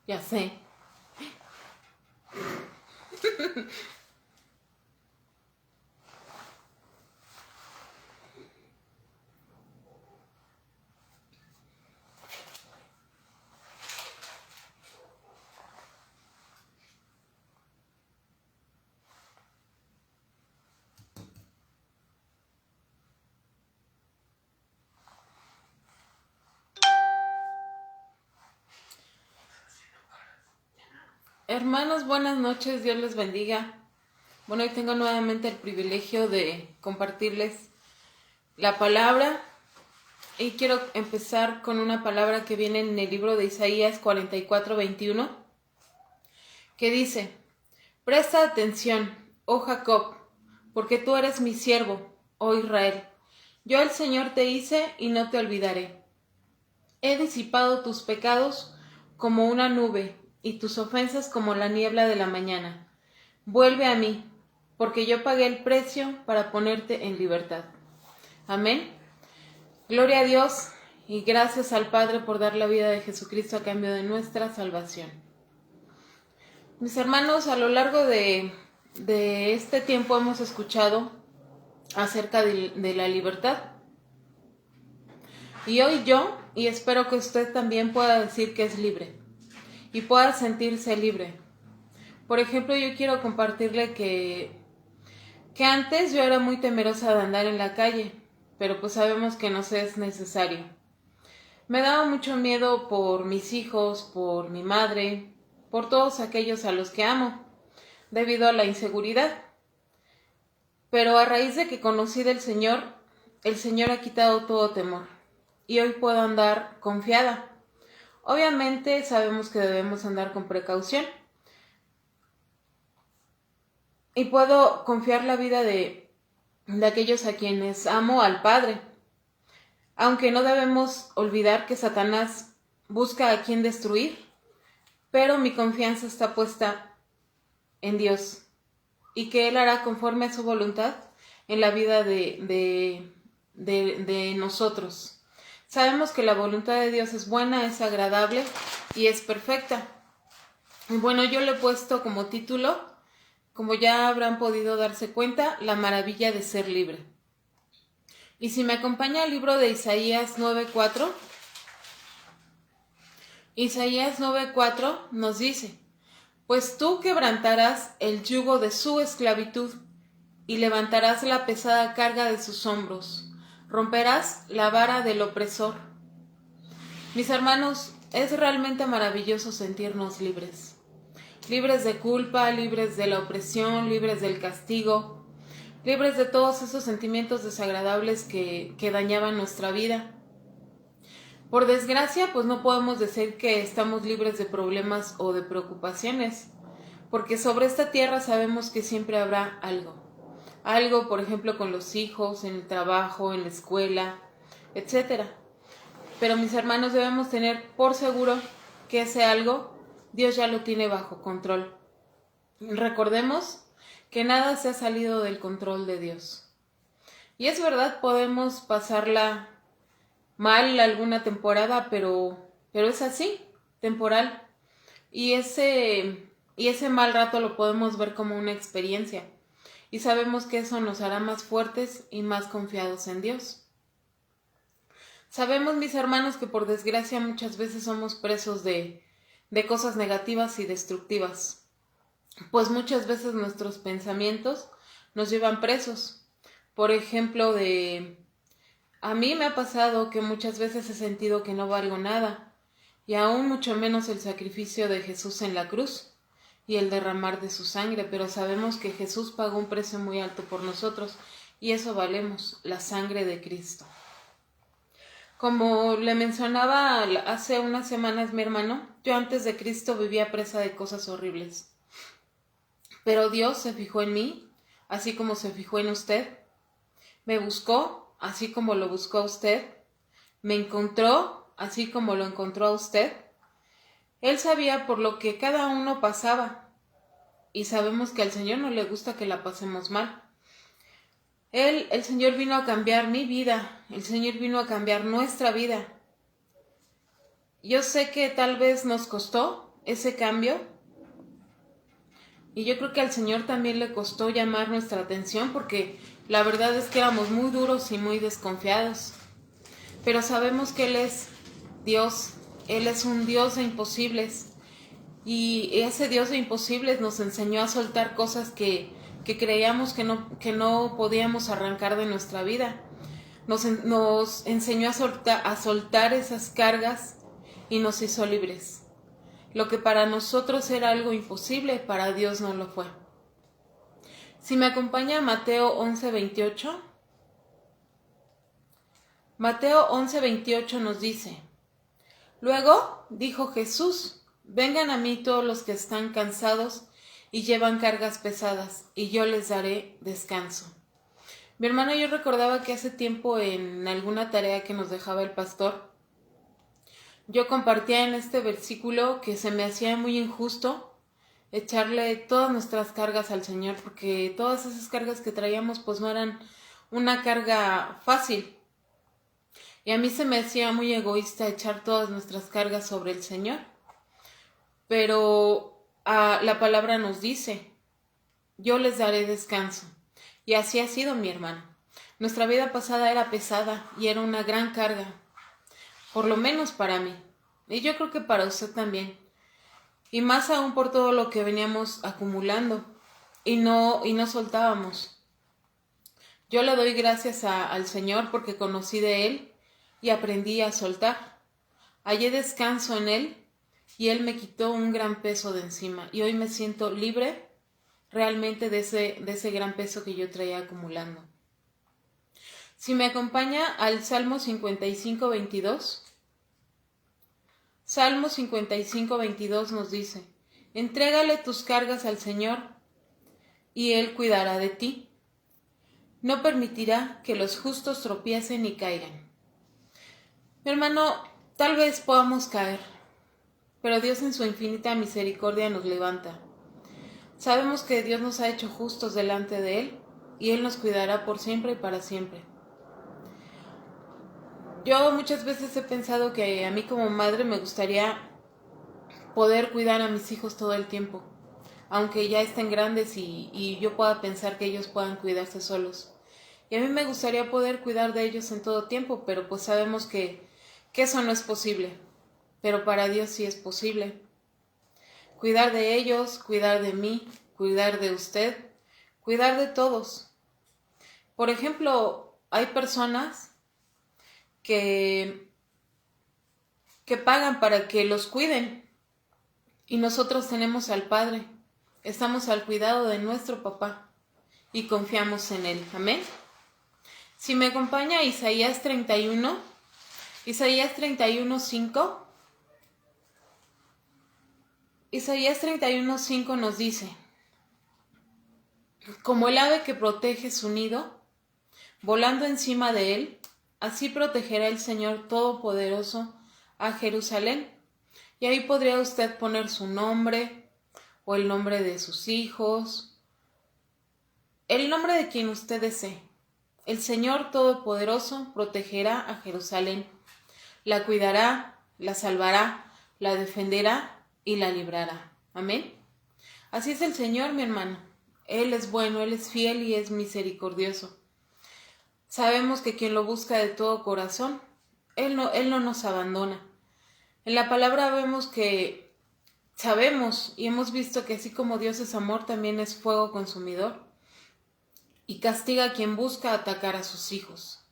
Ya sé. Hermanos, buenas noches, Dios les bendiga. Bueno, hoy tengo nuevamente el privilegio de compartirles la palabra y quiero empezar con una palabra que viene en el libro de Isaías 44:21, que dice: Presta atención, oh Jacob, porque tú eres mi siervo, oh Israel. Yo el Señor te hice y no te olvidaré. He disipado tus pecados como una nube y tus ofensas como la niebla de la mañana. Vuelve a mí, porque yo pagué el precio para ponerte en libertad. Amén. Gloria a Dios y gracias al Padre por dar la vida de Jesucristo a cambio de nuestra salvación. Mis hermanos, a lo largo de este tiempo hemos escuchado acerca de la libertad. Y hoy yo, y espero que usted también pueda decir que es libre y pueda sentirse libre. Por ejemplo, yo quiero compartirle que antes yo era muy temerosa de andar en la calle, pero pues sabemos que nos es necesario. Me daba mucho miedo por mis hijos, por mi madre, por todos aquellos a los que amo, debido a la inseguridad. Pero a raíz de que conocí del Señor, el Señor ha quitado todo temor y hoy puedo andar confiada. Obviamente sabemos que debemos andar con precaución y puedo confiar la vida de aquellos a quienes amo al Padre. Aunque no debemos olvidar que Satanás busca a quien destruir, pero mi confianza está puesta en Dios y que Él hará conforme a su voluntad en la vida de nosotros. Sabemos que la voluntad de Dios es buena, es agradable y es perfecta. Y bueno, yo le he puesto como título, como ya habrán podido darse cuenta, la maravilla de ser libre. Y si me acompaña el libro de Isaías 9:4, Isaías 9:4 nos dice: Pues tú quebrantarás el yugo de su esclavitud y levantarás la pesada carga de sus hombros, romperás la vara del opresor. Mis hermanos, es realmente maravilloso sentirnos libres. Libres de culpa, libres de la opresión, libres del castigo, libres de todos esos sentimientos desagradables que dañaban nuestra vida. Por desgracia, pues no podemos decir que estamos libres de problemas o de preocupaciones, porque sobre esta tierra sabemos que siempre habrá algo. Algo, por ejemplo, con los hijos, en el trabajo, en la escuela, etc. Pero mis hermanos, debemos tener por seguro que ese algo Dios ya lo tiene bajo control. Recordemos que nada se ha salido del control de Dios. Y es verdad, podemos pasarla mal alguna temporada, pero es así, temporal. Y ese mal rato lo podemos ver como una experiencia. Y sabemos que eso nos hará más fuertes y más confiados en Dios. Sabemos, mis hermanos, que por desgracia muchas veces somos presos de cosas negativas y destructivas. Pues muchas veces nuestros pensamientos nos llevan presos. Por ejemplo, a mí me ha pasado que muchas veces he sentido que no valgo nada, y aún mucho menos el sacrificio de Jesús en la cruz y el derramar de su sangre, pero sabemos que Jesús pagó un precio muy alto por nosotros, y eso valemos, la sangre de Cristo. Como le mencionaba hace unas semanas mi hermano, yo antes de Cristo vivía presa de cosas horribles. Pero Dios se fijó en mí, así como se fijó en usted. Me buscó, así como lo buscó a usted. Me encontró, así como lo encontró a usted. Él sabía por lo que cada uno pasaba. Y sabemos que al Señor no le gusta que la pasemos mal. El Señor vino a cambiar mi vida. El Señor vino a cambiar nuestra vida. Yo sé que tal vez nos costó ese cambio. Y yo creo que al Señor también le costó llamar nuestra atención porque la verdad es que éramos muy duros y muy desconfiados. Pero sabemos que Él es Dios, Él es un Dios de imposibles. Y ese Dios de imposibles nos enseñó a soltar cosas que creíamos que no podíamos arrancar de nuestra vida. Nos enseñó a soltar esas cargas y nos hizo libres. Lo que para nosotros era algo imposible, para Dios no lo fue. Si me acompaña Mateo 11:28. Mateo 11:28 nos dice: Luego dijo Jesús: Vengan a mí todos los que están cansados y llevan cargas pesadas, y yo les daré descanso. Mi hermana, yo recordaba que hace tiempo en alguna tarea que nos dejaba el pastor, yo compartía en este versículo que se me hacía muy injusto echarle todas nuestras cargas al Señor, porque todas esas cargas que traíamos pues no eran una carga fácil. Y a mí se me hacía muy egoísta echar todas nuestras cargas sobre el Señor. Pero la palabra nos dice: yo les daré descanso. Y así ha sido, mi hermano. Nuestra vida pasada era pesada y era una gran carga, por lo menos para mí. Y yo creo que para usted también. Y más aún por todo lo que veníamos acumulando y no soltábamos. Yo le doy gracias al Señor porque conocí de Él y aprendí a soltar. Hallé descanso en Él y Él me quitó un gran peso de encima. Y hoy me siento libre realmente de ese gran peso que yo traía acumulando. Si me acompaña al Salmo 55:22. Salmo 55:22 nos dice: Entrégale tus cargas al Señor y Él cuidará de ti. No permitirá que los justos tropiecen y caigan. Mi hermano, tal vez podamos caer, pero Dios en su infinita misericordia nos levanta. Sabemos que Dios nos ha hecho justos delante de Él y Él nos cuidará por siempre y para siempre. Yo muchas veces he pensado que a mí como madre me gustaría poder cuidar a mis hijos todo el tiempo, aunque ya estén grandes y yo pueda pensar que ellos puedan cuidarse solos. Y a mí me gustaría poder cuidar de ellos en todo tiempo, pero pues sabemos que eso no es posible. Pero para Dios sí es posible. Cuidar de ellos, cuidar de mí, cuidar de usted, cuidar de todos. Por ejemplo, hay personas que pagan para que los cuiden y nosotros tenemos al Padre, estamos al cuidado de nuestro papá y confiamos en Él. Amén. Si me acompaña Isaías 31, Isaías 31:5. Isaías 31:5 nos dice: Como el ave que protege su nido, volando encima de él, así protegerá el Señor Todopoderoso a Jerusalén. Y ahí podría usted poner su nombre, o el nombre de sus hijos, el nombre de quien usted desee. El Señor Todopoderoso protegerá a Jerusalén, la cuidará, la salvará, la defenderá y la librará. Amén. Así es el Señor, mi hermano. Él es bueno, Él es fiel y es misericordioso. Sabemos que quien lo busca de todo corazón, Él no nos abandona. En la palabra sabemos y hemos visto que así como Dios es amor, también es fuego consumidor y castiga a quien busca atacar a sus hijos.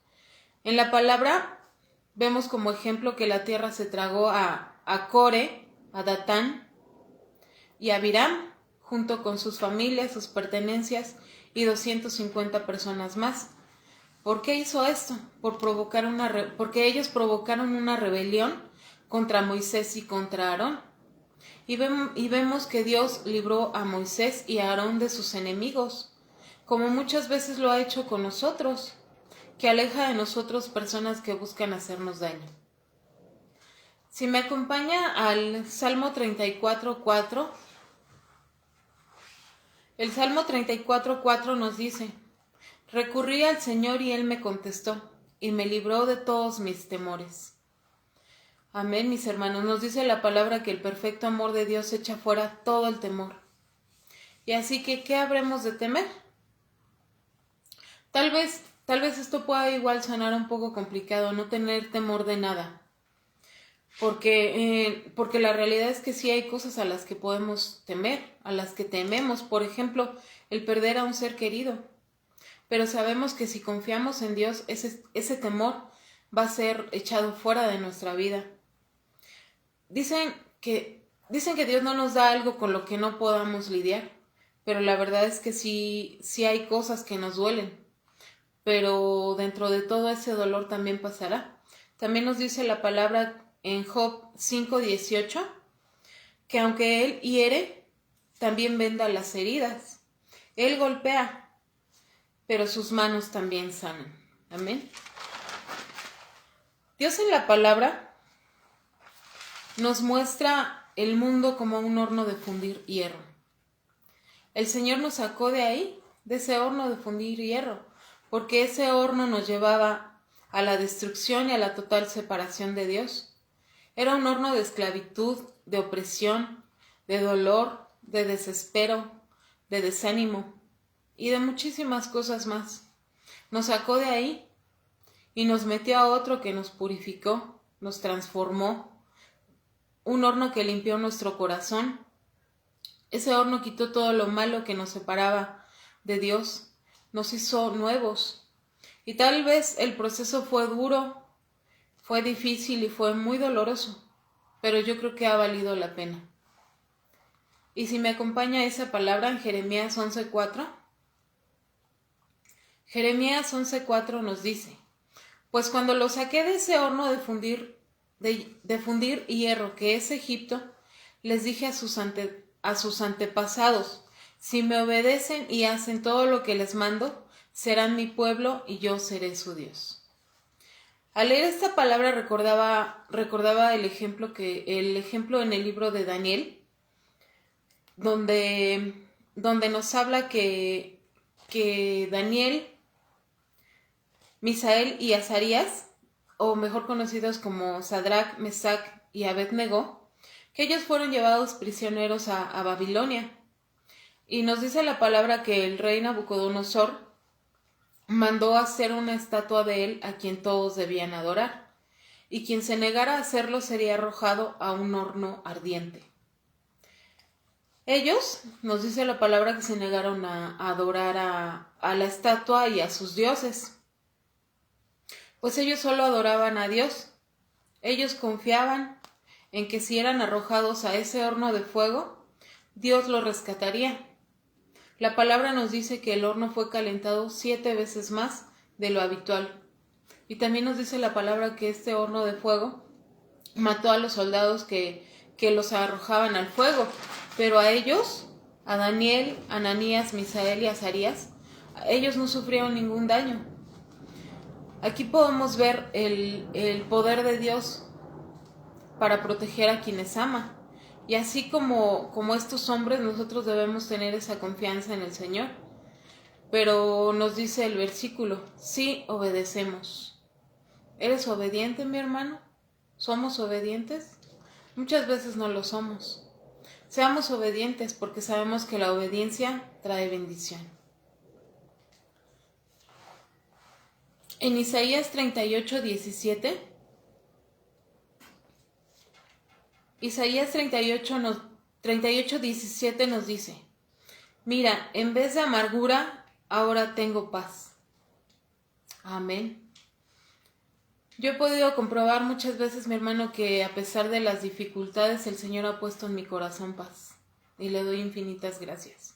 En la palabra vemos como ejemplo que la tierra se tragó a Core, a Datán y a Abiram, junto con sus familias, sus pertenencias y 250 personas más. ¿Por qué hizo esto? Porque ellos provocaron una rebelión contra Moisés y contra Aarón. Y vemos que Dios libró a Moisés y a Aarón de sus enemigos, como muchas veces lo ha hecho con nosotros, que aleja de nosotros personas que buscan hacernos daño. Si me acompaña al Salmo 34:4, el Salmo 34:4 nos dice: Recurrí al Señor y Él me contestó, y me libró de todos mis temores. Amén, mis hermanos. Nos dice la palabra que el perfecto amor de Dios echa fuera todo el temor. Y así que, ¿qué habremos de temer? Tal vez esto pueda igual sonar un poco complicado, no tener temor de nada. Porque la realidad es que sí hay cosas a las que podemos temer, a las que tememos. Por ejemplo, el perder a un ser querido. Pero sabemos que si confiamos en Dios, ese temor va a ser echado fuera de nuestra vida. Dicen que Dios no nos da algo con lo que no podamos lidiar, pero la verdad es que sí hay cosas que nos duelen. Pero dentro de todo ese dolor también pasará. También nos dice la palabra en Job 5:18, que aunque Él hiere, también venda las heridas. Él golpea, pero sus manos también sanan. Amén. Dios en la palabra nos muestra el mundo como un horno de fundir hierro. El Señor nos sacó de ahí, de ese horno de fundir hierro, porque ese horno nos llevaba a la destrucción y a la total separación de Dios. Era un horno de esclavitud, de opresión, de dolor, de desespero, de desánimo y de muchísimas cosas más. Nos sacó de ahí y nos metió a otro que nos purificó, nos transformó. Un horno que limpió nuestro corazón. Ese horno quitó todo lo malo que nos separaba de Dios, nos hizo nuevos. Y tal vez el proceso fue duro, fue difícil y fue muy doloroso, pero yo creo que ha valido la pena. Y si me acompaña esa palabra en Jeremías 11:4, Jeremías 11:4 nos dice: pues cuando lo saqué de ese horno de fundir hierro que es Egipto, les dije a sus antepasados: si me obedecen y hacen todo lo que les mando, serán mi pueblo y yo seré su Dios. Al leer esta palabra recordaba el ejemplo en el libro de Daniel, donde nos habla que Daniel, Misael y Azarías, o mejor conocidos como Sadrach, Mesach y Abed-Nego, que ellos fueron llevados prisioneros a Babilonia. Y nos dice la palabra que el rey Nabucodonosor mandó hacer una estatua de él a quien todos debían adorar, y quien se negara a hacerlo sería arrojado a un horno ardiente. Ellos, nos dice la palabra, que se negaron a adorar a la estatua y a sus dioses, pues ellos solo adoraban a Dios. Ellos confiaban en que si eran arrojados a ese horno de fuego, Dios los rescataría. La palabra nos dice que el horno fue calentado 7 veces más de lo habitual. Y también nos dice la palabra que este horno de fuego mató a los soldados que los arrojaban al fuego. Pero a ellos, a Daniel, Ananías, Misael y Azarías, ellos no sufrieron ningún daño. Aquí podemos ver el poder de Dios para proteger a quienes ama. Y así como estos hombres, nosotros debemos tener esa confianza en el Señor. Pero nos dice el versículo: sí obedecemos. ¿Eres obediente, mi hermano? ¿Somos obedientes? Muchas veces no lo somos. Seamos obedientes, porque sabemos que la obediencia trae bendición. En Isaías 38:17, Isaías 38:17 nos dice: mira, en vez de amargura, ahora tengo paz. Amén. Yo he podido comprobar muchas veces, mi hermano, que a pesar de las dificultades, el Señor ha puesto en mi corazón paz. Y le doy infinitas gracias.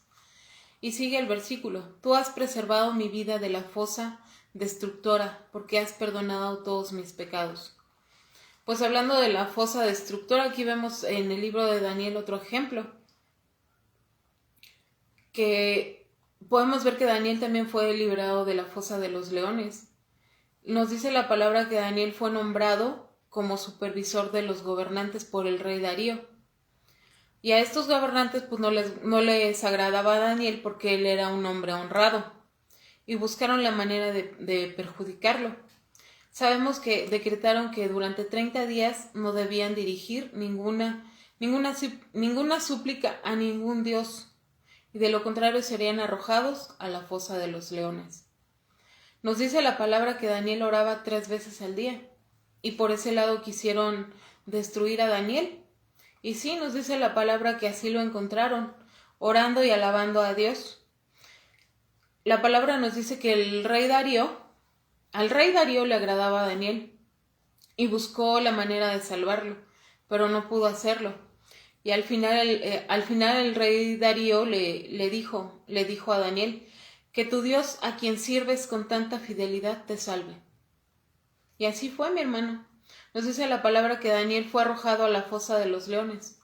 Y sigue el versículo: tú has preservado mi vida de la fosa destructora, porque has perdonado todos mis pecados. Pues hablando de la fosa destructora, aquí vemos en el libro de Daniel otro ejemplo, que podemos ver que Daniel también fue liberado de la fosa de los leones. Nos dice la palabra que Daniel fue nombrado como supervisor de los gobernantes por el rey Darío. Y a estos gobernantes pues no les agradaba a Daniel, porque él era un hombre honrado, y buscaron la manera de perjudicarlo. Sabemos que decretaron que durante 30 días no debían dirigir ninguna súplica a ningún dios, y de lo contrario serían arrojados a la fosa de los leones. Nos dice la palabra que Daniel oraba 3 veces al día, y por ese lado quisieron destruir a Daniel. Y sí, nos dice la palabra que así lo encontraron, orando y alabando a Dios. La palabra nos dice que al rey Darío le agradaba a Daniel y buscó la manera de salvarlo, pero no pudo hacerlo. Y al final el rey Darío le dijo a Daniel que tu Dios, a quien sirves con tanta fidelidad, te salve. Y así fue, mi hermano. Nos dice la palabra que Daniel fue arrojado a la fosa de los leones,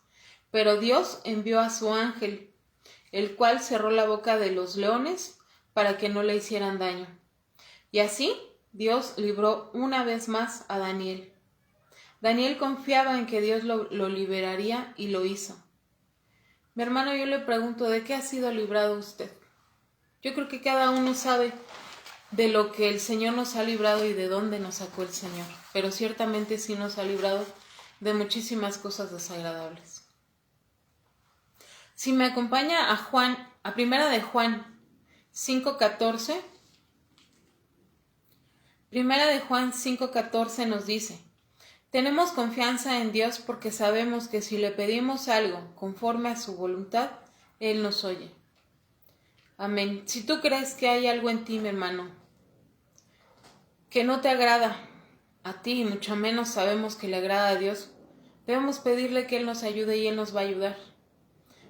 pero Dios envió a su ángel, el cual cerró la boca de los leones para que no le hicieran daño. Y así Dios libró una vez más a Daniel. Daniel confiaba en que Dios lo liberaría y lo hizo. Mi hermano, yo le pregunto, ¿de qué ha sido librado usted? Yo creo que cada uno sabe de lo que el Señor nos ha librado y de dónde nos sacó el Señor, pero ciertamente sí nos ha librado de muchísimas cosas desagradables. Si me acompaña a Primera de Juan 5:14, Primera de Juan 5:14 nos dice: tenemos confianza en Dios porque sabemos que si le pedimos algo conforme a su voluntad, Él nos oye. Amén. Si tú crees que hay algo en ti, mi hermano, que no te agrada a ti, y mucho menos sabemos que le agrada a Dios, debemos pedirle que Él nos ayude y Él nos va a ayudar.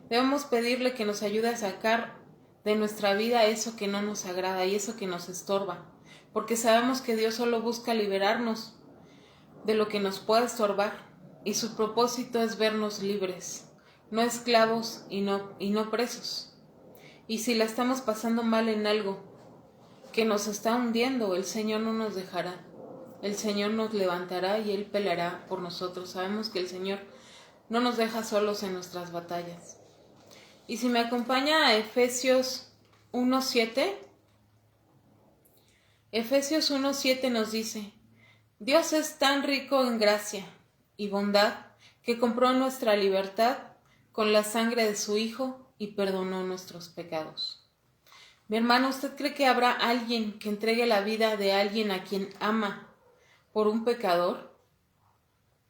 Debemos pedirle que nos ayude a sacar de nuestra vida eso que no nos agrada y eso que nos estorba, porque sabemos que Dios solo busca liberarnos de lo que nos pueda estorbar, y su propósito es vernos libres, no esclavos y no presos. Y si la estamos pasando mal en algo que nos está hundiendo, el Señor no nos dejará. El Señor nos levantará y Él peleará por nosotros. Sabemos que el Señor no nos deja solos en nuestras batallas. Y si me acompaña a Efesios 1:7, Efesios 1:7 nos dice: Dios es tan rico en gracia y bondad que compró nuestra libertad con la sangre de su Hijo y perdonó nuestros pecados. Mi hermano, ¿usted cree que habrá alguien que entregue la vida de alguien a quien ama por un pecador?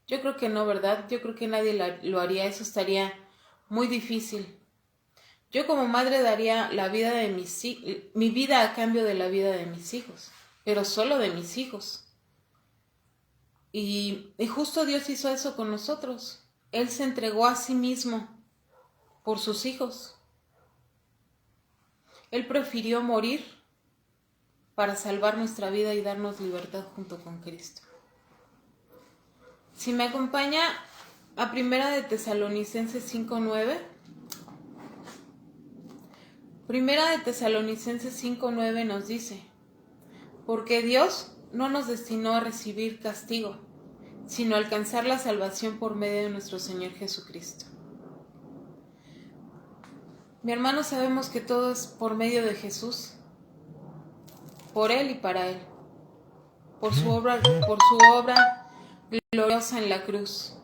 Yo creo que no, ¿verdad? Yo creo que nadie lo haría. Eso estaría muy difícil. Yo como madre daría mi vida a cambio de la vida de mis hijos, pero solo de mis hijos. Y justo Dios hizo eso con nosotros. Él se entregó a sí mismo por sus hijos. Él prefirió morir para salvar nuestra vida y darnos libertad junto con Cristo. Si me acompaña a Primera de Tesalonicenses 5:9. Primera de Tesalonicenses 5:9 nos dice: porque Dios no nos destinó a recibir castigo, sino a alcanzar la salvación por medio de nuestro Señor Jesucristo. Mi hermano, sabemos que todo es por medio de Jesús, por Él y para Él, por su obra gloriosa en la cruz.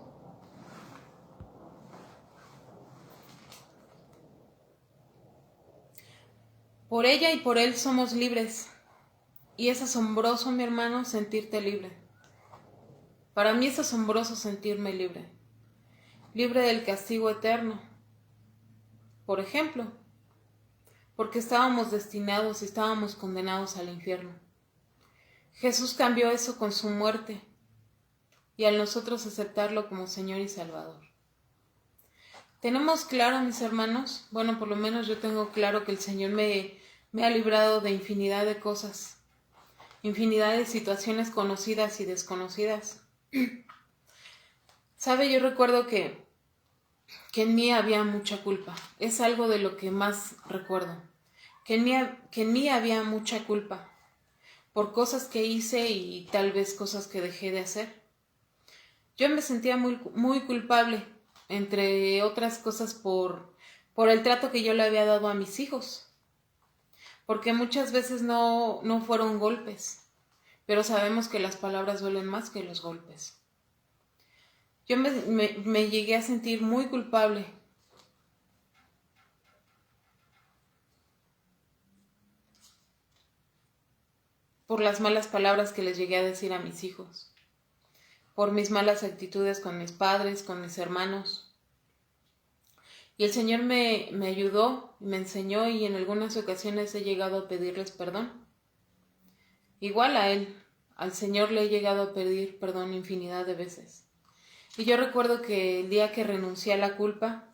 Por ella y por Él somos libres, y es asombroso, mi hermano, sentirte libre. Para mí es asombroso sentirme libre, libre del castigo eterno. Por ejemplo, porque estábamos destinados y estábamos condenados al infierno. Jesús cambió eso con su muerte y al nosotros aceptarlo como Señor y Salvador. ¿Tenemos claro, mis hermanos? Bueno, por lo menos yo tengo claro que el Señor me ha librado de infinidad de cosas, infinidad de situaciones conocidas y desconocidas. ¿Sabe? Yo recuerdo que en mí había mucha culpa. Es algo de lo que más recuerdo. Que en mí había mucha culpa por cosas que hice y tal vez cosas que dejé de hacer. Yo me sentía muy, muy culpable, entre otras cosas por el trato que yo le había dado a mis hijos. Porque muchas veces no fueron golpes, pero sabemos que las palabras duelen más que los golpes. Yo me llegué a sentir muy culpable por las malas palabras que les llegué a decir a mis hijos, por mis malas actitudes con mis padres, con mis hermanos. Y el Señor me ayudó, me enseñó y en algunas ocasiones he llegado a pedirles perdón. Igual a Él, al Señor le he llegado a pedir perdón infinidad de veces. Y yo recuerdo que el día que renuncié a la culpa,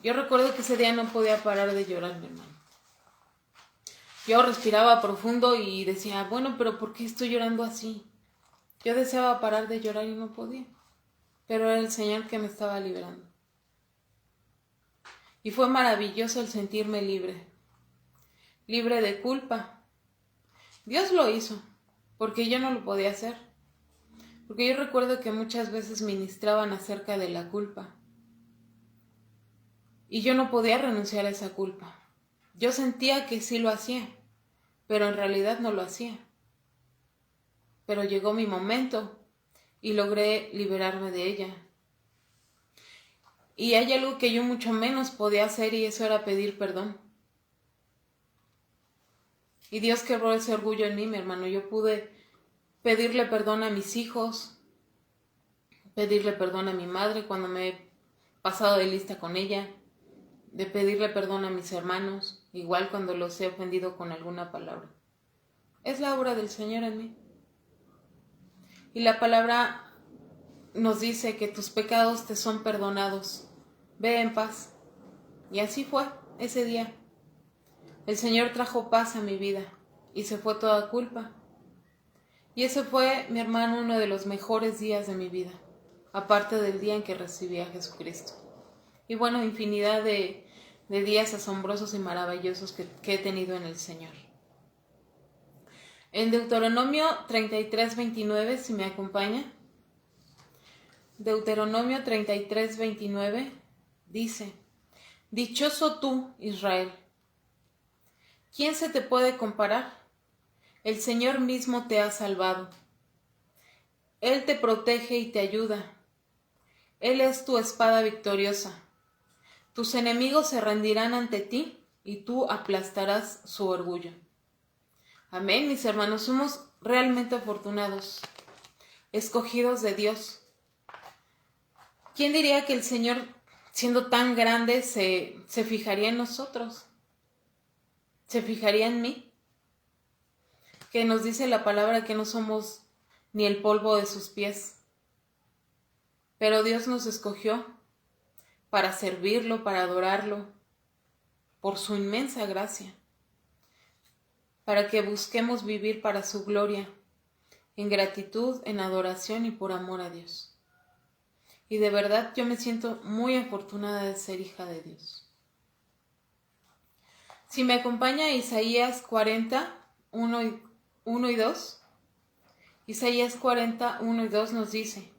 yo recuerdo que ese día no podía parar de llorar, mi hermano. Yo respiraba profundo y decía, bueno, pero ¿por qué estoy llorando así? Yo deseaba parar de llorar y no podía, pero era el Señor que me estaba liberando. Y fue maravilloso el sentirme libre, libre de culpa. Dios lo hizo, porque yo no lo podía hacer. Porque yo recuerdo que muchas veces ministraban acerca de la culpa. Y yo no podía renunciar a esa culpa. Yo sentía que sí lo hacía, pero en realidad no lo hacía. Pero llegó mi momento y logré liberarme de ella. Y hay algo que yo mucho menos podía hacer y eso era pedir perdón. Y Dios quebró ese orgullo en mí, mi hermano. Yo pude pedirle perdón a mis hijos, pedirle perdón a mi madre cuando me he pasado de lista con ella, de pedirle perdón a mis hermanos, igual cuando los he ofendido con alguna palabra. Es la obra del Señor en mí. Y la palabra nos dice que tus pecados te son perdonados. Ve en paz. Y así fue ese día. El Señor trajo paz a mi vida y se fue toda culpa. Y ese fue, mi hermano, uno de los mejores días de mi vida, aparte del día en que recibí a Jesucristo. Y bueno, infinidad de días asombrosos y maravillosos que he tenido en el Señor. En Deuteronomio 33:29, si me acompaña. Deuteronomio 33:29 dice: Dichoso tú, Israel. ¿Quién se te puede comparar? El Señor mismo te ha salvado. Él te protege y te ayuda. Él es tu espada victoriosa. Tus enemigos se rendirán ante ti y tú aplastarás su orgullo. Amén, mis hermanos, somos realmente afortunados, escogidos de Dios. ¿Quién diría que el Señor, siendo tan grande, se fijaría en nosotros? ¿Se fijaría en mí? Que nos dice la palabra que no somos ni el polvo de sus pies. Pero Dios nos escogió para servirlo, para adorarlo, por su inmensa gracia, para que busquemos vivir para su gloria, en gratitud, en adoración y por amor a Dios. Y de verdad yo me siento muy afortunada de ser hija de Dios. Si me acompaña Isaías 40, 1 y 2, Isaías 40, 1 y 2 nos dice: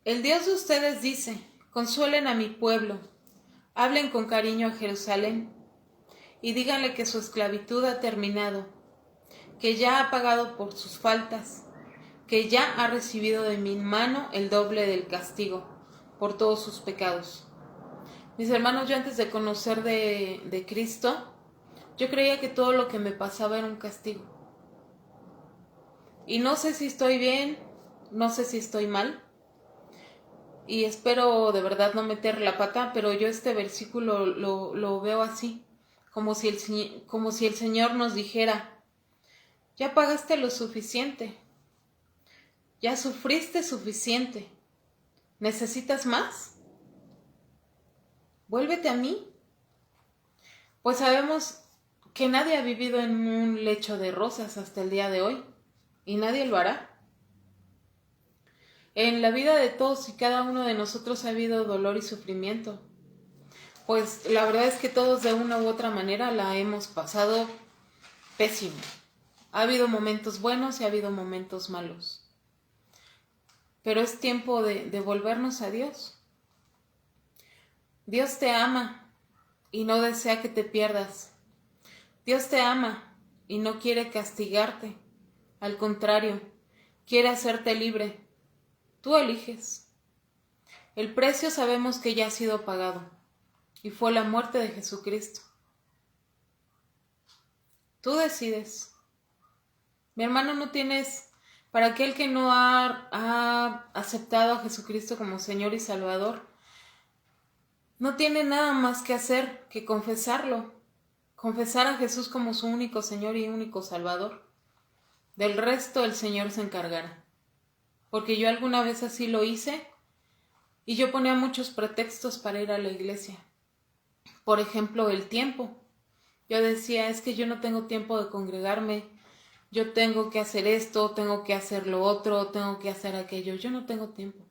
El Dios de ustedes dice, consuelen a mi pueblo, hablen con cariño a Jerusalén, y díganle que su esclavitud ha terminado, que ya ha pagado por sus faltas, que ya ha recibido de mi mano el doble del castigo por todos sus pecados. Mis hermanos, yo antes de conocer de Cristo, yo creía que todo lo que me pasaba era un castigo. Y no sé si estoy bien, no sé si estoy mal, y espero de verdad no meter la pata, pero yo este versículo lo veo así, como si el Señor nos dijera: ya pagaste lo suficiente, ya sufriste suficiente, ¿necesitas más? Vuélvete a mí. Pues sabemos que nadie ha vivido en un lecho de rosas hasta el día de hoy, y nadie lo hará. En la vida de todos y cada uno de nosotros ha habido dolor y sufrimiento. Pues la verdad es que todos de una u otra manera la hemos pasado pésimo. Ha habido momentos buenos y ha habido momentos malos. Pero es tiempo de volvernos a Dios. Dios te ama y no desea que te pierdas. Dios te ama y no quiere castigarte. Al contrario, quiere hacerte libre. Tú eliges. El precio sabemos que ya ha sido pagado, y fue la muerte de Jesucristo. Tú decides. Mi hermano, no tienes, para aquel que no ha aceptado a Jesucristo como Señor y Salvador, no tiene nada más que hacer que confesarlo, confesar a Jesús como su único Señor y único Salvador. Del resto el Señor se encargará. Porque yo alguna vez así lo hice y yo ponía muchos pretextos para ir a la iglesia. Por ejemplo, el tiempo. Yo decía, es que yo no tengo tiempo de congregarme, yo tengo que hacer esto, tengo que hacer lo otro, tengo que hacer aquello, yo no tengo tiempo.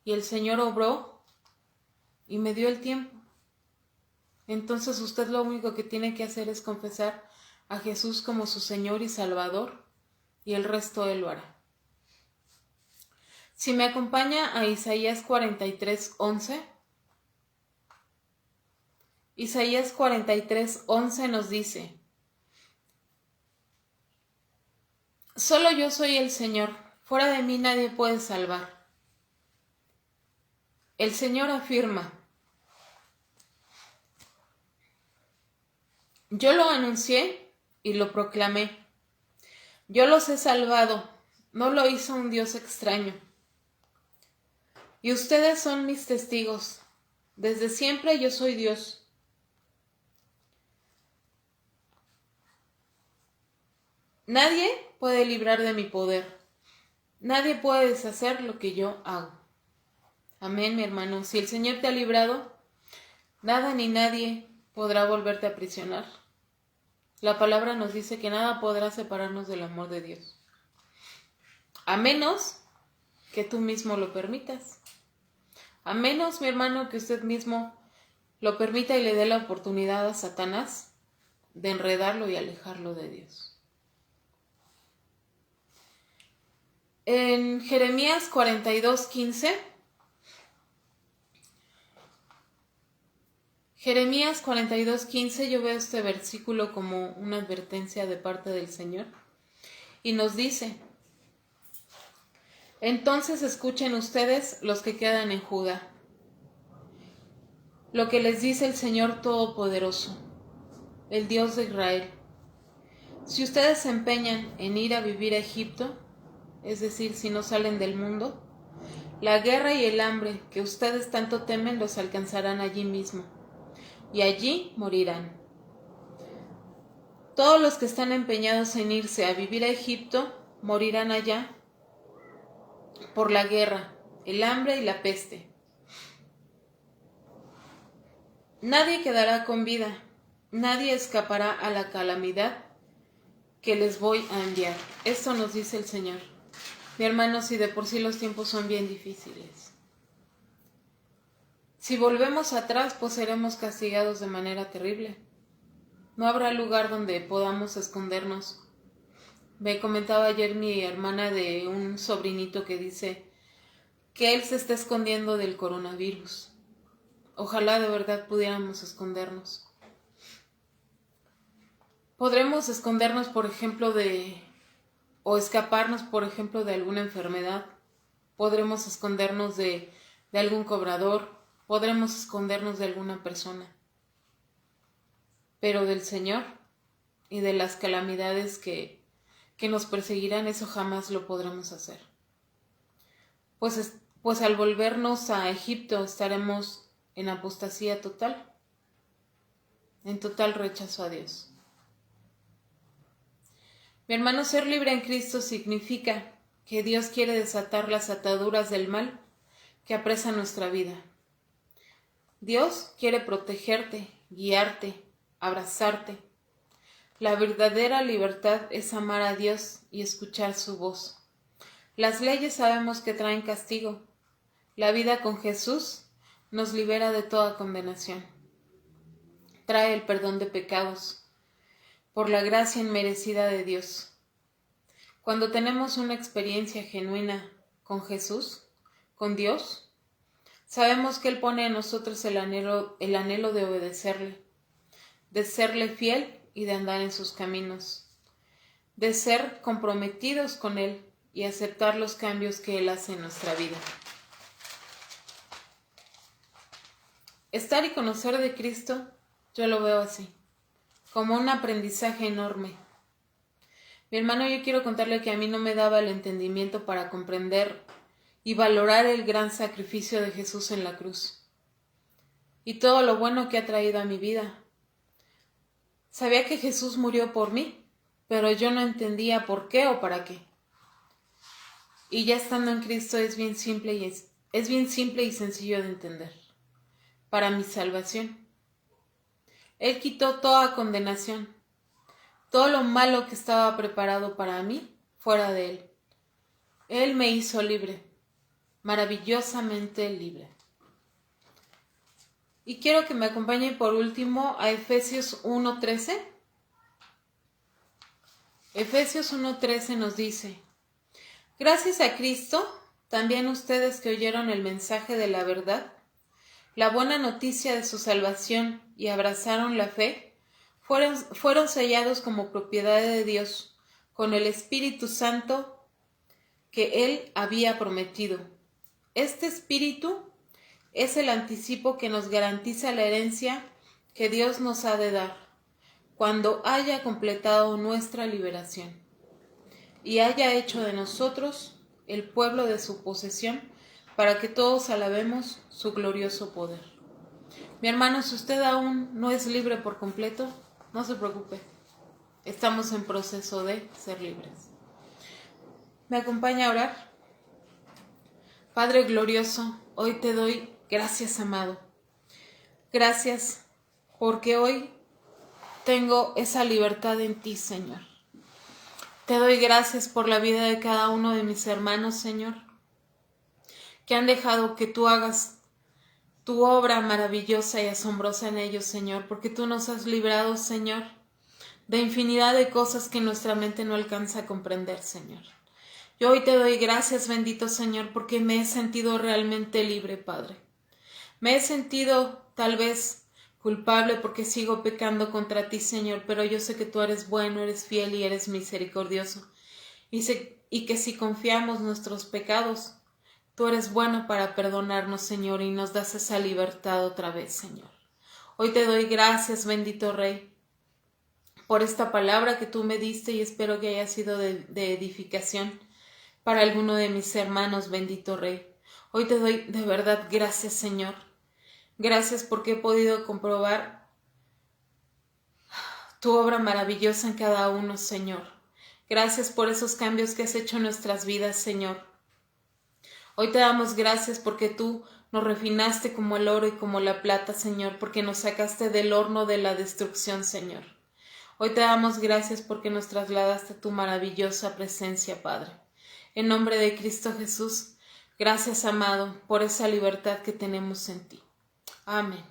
Y el Señor obró y me dio el tiempo. Entonces usted lo único que tiene que hacer es confesar a Jesús como su Señor y Salvador, y el resto Él lo hará. Si me acompaña a Isaías 43:11, Isaías 43:11 nos dice: solo yo soy el Señor, fuera de mí nadie puede salvar. El Señor afirma: yo lo anuncié y lo proclamé. Yo los he salvado, no lo hizo un Dios extraño. Y ustedes son mis testigos. Desde siempre yo soy Dios. Nadie puede librar de mi poder. Nadie puede deshacer lo que yo hago. Amén, mi hermano. Si el Señor te ha librado, nada ni nadie podrá volverte a aprisionar. La palabra nos dice que nada podrá separarnos del amor de Dios, a menos que tú mismo lo permitas. A menos, mi hermano, que usted mismo lo permita y le dé la oportunidad a Satanás de enredarlo y alejarlo de Dios. En Jeremías 42:15, Jeremías 42:15, yo veo este versículo como una advertencia de parte del Señor, y nos dice: entonces escuchen ustedes los que quedan en Judá lo que les dice el Señor Todopoderoso, el Dios de Israel. Si ustedes se empeñan en ir a vivir a Egipto, es decir, si no salen del mundo, la guerra y el hambre que ustedes tanto temen los alcanzarán allí mismo, y allí morirán. Todos los que están empeñados en irse a vivir a Egipto morirán allá por la guerra, el hambre y la peste. Nadie quedará con vida, nadie escapará a la calamidad que les voy a enviar. Esto nos dice el Señor. Mi hermano, si de por sí los tiempos son bien difíciles, si volvemos atrás, pues seremos castigados de manera terrible. No habrá lugar donde podamos escondernos. Me comentaba ayer mi hermana de un sobrinito que dice que él se está escondiendo del coronavirus. Ojalá de verdad pudiéramos escondernos. Podremos escondernos, por ejemplo, o escaparnos, por ejemplo, de alguna enfermedad. Podremos escondernos de algún cobrador. Podremos escondernos de alguna persona. Pero del Señor y de las calamidades que nos perseguirán, eso jamás lo podremos hacer. Pues al volvernos a Egipto estaremos en apostasía total, en total rechazo a Dios. Mi hermano, ser libre en Cristo significa que Dios quiere desatar las ataduras del mal que apresan nuestra vida. Dios quiere protegerte, guiarte, abrazarte. La verdadera libertad es amar a Dios y escuchar su voz. Las leyes sabemos que traen castigo. La vida con Jesús nos libera de toda condenación. Trae el perdón de pecados por la gracia inmerecida de Dios. Cuando tenemos una experiencia genuina con Jesús, con Dios, sabemos que Él pone en nosotros el anhelo de obedecerle, de serle fiel y de andar en sus caminos, de ser comprometidos con Él y aceptar los cambios que Él hace en nuestra vida. Estar y conocer de Cristo, yo lo veo así, como un aprendizaje enorme. Mi hermano, yo quiero contarle que a mí no me daba el entendimiento para comprender y valorar el gran sacrificio de Jesús en la cruz y todo lo bueno que ha traído a mi vida. Sabía que Jesús murió por mí, pero yo no entendía por qué o para qué. Y ya estando en Cristo es bien simple y sencillo de entender. Para mi salvación. Él quitó toda condenación, todo lo malo que estaba preparado para mí fuera de Él. Él me hizo libre, maravillosamente libre. Y quiero que me acompañe por último a Efesios 1:13. Efesios 1:13 nos dice: gracias a Cristo, también ustedes que oyeron el mensaje de la verdad, la buena noticia de su salvación y abrazaron la fe, fueron sellados como propiedad de Dios con el Espíritu Santo que Él había prometido. Este Espíritu es el anticipo que nos garantiza la herencia que Dios nos ha de dar cuando haya completado nuestra liberación y haya hecho de nosotros el pueblo de su posesión para que todos alabemos su glorioso poder. Mi hermano, si usted aún no es libre por completo, no se preocupe. Estamos en proceso de ser libres. ¿Me acompaña a orar? Padre glorioso, hoy te doy gracias, amado. Gracias porque hoy tengo esa libertad en ti, Señor. Te doy gracias por la vida de cada uno de mis hermanos, Señor, que han dejado que tú hagas tu obra maravillosa y asombrosa en ellos, Señor, porque tú nos has librado, Señor, de infinidad de cosas que nuestra mente no alcanza a comprender, Señor. Yo hoy te doy gracias, bendito Señor, porque me he sentido realmente libre, Padre. Me he sentido tal vez culpable porque sigo pecando contra ti, Señor, pero yo sé que tú eres bueno, eres fiel y eres misericordioso. Y que si confiamos nuestros pecados, tú eres bueno para perdonarnos, Señor, y nos das esa libertad otra vez, Señor. Hoy te doy gracias, bendito Rey, por esta palabra que tú me diste y espero que haya sido de edificación para alguno de mis hermanos, bendito Rey. Hoy te doy de verdad gracias, Señor. Gracias porque he podido comprobar tu obra maravillosa en cada uno, Señor. Gracias por esos cambios que has hecho en nuestras vidas, Señor. Hoy te damos gracias porque tú nos refinaste como el oro y como la plata, Señor, porque nos sacaste del horno de la destrucción, Señor. Hoy te damos gracias porque nos trasladaste a tu maravillosa presencia, Padre. En nombre de Cristo Jesús, gracias, amado, por esa libertad que tenemos en ti. Amén.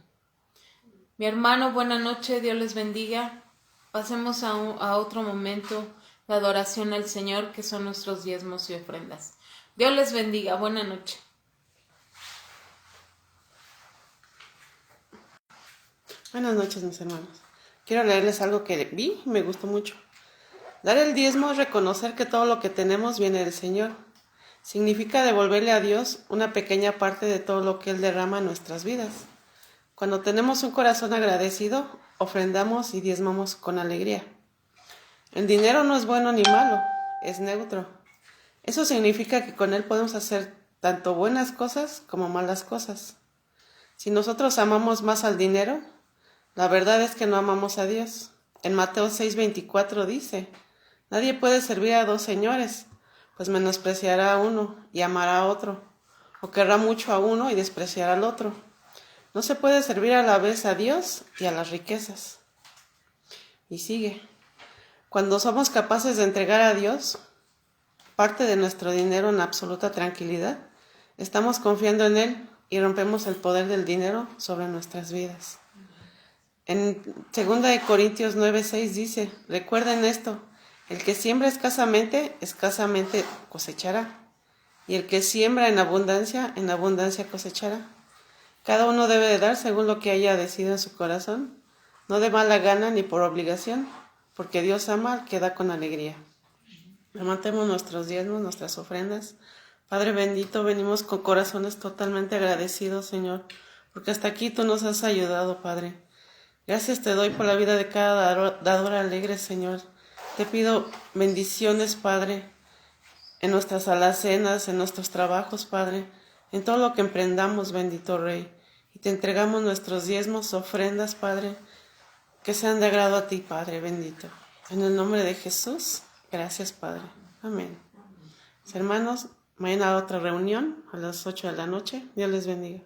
Mi hermano, buena noche, Dios les bendiga. Pasemos a otro momento de adoración al Señor, que son nuestros diezmos y ofrendas. Dios les bendiga, buena noche. Buenas noches, mis hermanos. Quiero leerles algo que vi y me gustó mucho. Dar el diezmo es reconocer que todo lo que tenemos viene del Señor. Significa devolverle a Dios una pequeña parte de todo lo que Él derrama en nuestras vidas. Cuando tenemos un corazón agradecido, ofrendamos y diezmamos con alegría. El dinero no es bueno ni malo, es neutro. Eso significa que con él podemos hacer tanto buenas cosas como malas cosas. Si nosotros amamos más al dinero, la verdad es que no amamos a Dios. En Mateo 6:24 dice: nadie puede servir a dos señores, pues menospreciará a uno y amará a otro, o querrá mucho a uno y despreciará al otro. No se puede servir a la vez a Dios y a las riquezas. Y sigue: cuando somos capaces de entregar a Dios parte de nuestro dinero en absoluta tranquilidad, estamos confiando en Él y rompemos el poder del dinero sobre nuestras vidas. En 2 Corintios 9:6 dice: recuerden esto, el que siembra escasamente cosechará, y el que siembra en abundancia cosechará. Cada uno debe de dar según lo que haya decidido en su corazón, no de mala gana ni por obligación, porque Dios ama al que da con alegría. Levantemos nuestros diezmos, nuestras ofrendas. Padre bendito, venimos con corazones totalmente agradecidos, Señor, porque hasta aquí tú nos has ayudado, Padre. Gracias te doy por la vida de cada dador alegre, Señor. Te pido bendiciones, Padre, en nuestras alacenas, en nuestros trabajos, Padre, en todo lo que emprendamos, bendito Rey. Y te entregamos nuestros diezmos, ofrendas, Padre, que sean de agrado a ti, Padre bendito. En el nombre de Jesús, gracias, Padre. Amén. Hermanos, mañana otra reunión a las 8 de la noche. Dios les bendiga.